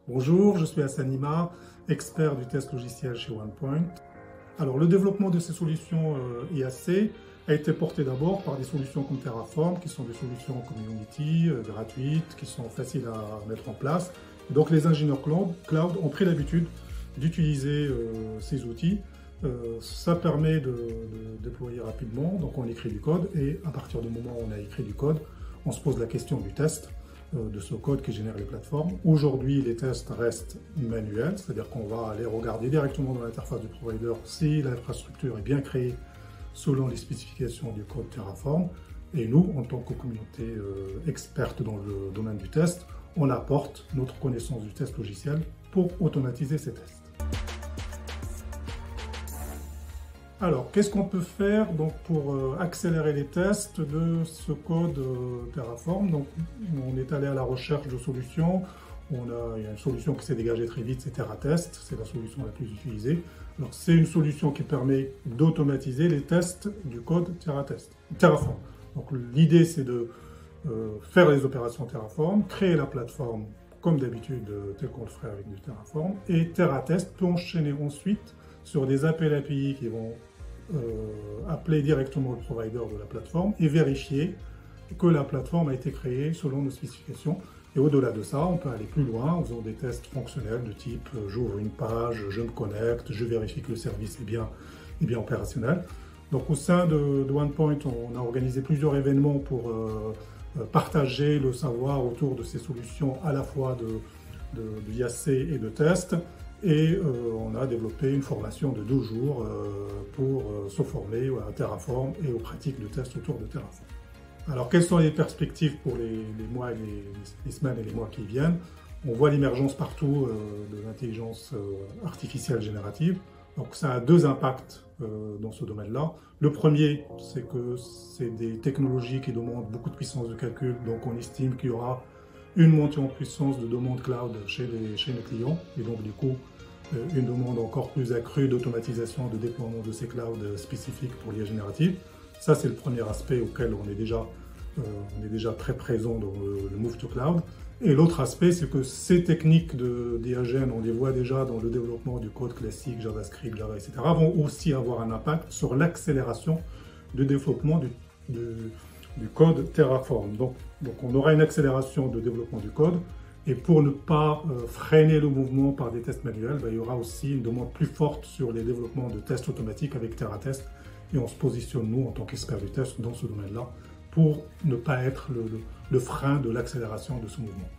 Bonjour, je suis Hassan Nima, expert du test logiciel chez OnePoint. Alors, le développement de ces solutions IAC a été porté d'abord par des solutions comme Terraform, qui sont des solutions community, gratuites, qui sont faciles à mettre en place. Et donc, les ingénieurs cloud ont pris l'habitude d'utiliser ces outils. Ça permet de déployer rapidement, donc on écrit du code, et à partir du moment où on a écrit du code, on se pose la question du test de ce code qui génère les plateformes. Aujourd'hui, les tests restent manuels, c'est-à-dire qu'on va aller regarder directement dans l'interface du provider si l'infrastructure est bien créée selon les spécifications du code Terraform. Et nous, en tant que communauté experte dans le domaine du test, on apporte notre connaissance du test logiciel pour automatiser ces tests. Alors, qu'est-ce qu'on peut faire donc, pour accélérer les tests de ce code Terraform? Donc, on est allé à la recherche de solutions. Il y a une solution qui s'est dégagée très vite, c'est TerraTest. C'est la solution la plus utilisée. Alors, c'est une solution qui permet d'automatiser les tests du code Terraform. Donc, l'idée, c'est de faire les opérations Terraform, créer la plateforme comme d'habitude, tel qu'on le ferait avec du Terraform. Et TerraTest peut enchaîner ensuite sur des appels API qui vont appeler directement le provider de la plateforme et vérifier que la plateforme a été créée selon nos spécifications. Et au-delà de ça, on peut aller plus loin en faisant des tests fonctionnels de type j'ouvre une page, je me connecte, je vérifie que le service est bien opérationnel. Donc au sein de OnePoint, on a organisé plusieurs événements pour partager le savoir autour de ces solutions à la fois d'IAC et de test. Et on a développé une formation de 2 jours pour se former à Terraform et aux pratiques de test autour de Terraform. Alors, quelles sont les perspectives pour les mois et les semaines et les mois qui viennent? On voit l'émergence partout de l'intelligence artificielle générative. Donc, ça a 2 impacts dans ce domaine-là. Le premier, c'est que c'est des technologies qui demandent beaucoup de puissance de calcul. Donc, on estime qu'il y aura une montée en puissance de demande cloud chez nos clients. Et donc, du coup, une demande encore plus accrue d'automatisation, de déploiement de ces clouds spécifiques pour l'IA générative. Ça, c'est le premier aspect auquel on est déjà très présent dans le Move to Cloud. Et l'autre aspect, c'est que ces techniques d'IAGN, on les voit déjà dans le développement du code classique, JavaScript, Java, etc., vont aussi avoir un impact sur l'accélération du développement du code Terraform. Donc, on aura une accélération de développement du code. Et pour ne pas freiner le mouvement par des tests manuels, il y aura aussi une demande plus forte sur les développements de tests automatiques avec TerraTest. Et on se positionne, nous, en tant qu'experts du test, dans ce domaine-là, pour ne pas être le frein de l'accélération de ce mouvement.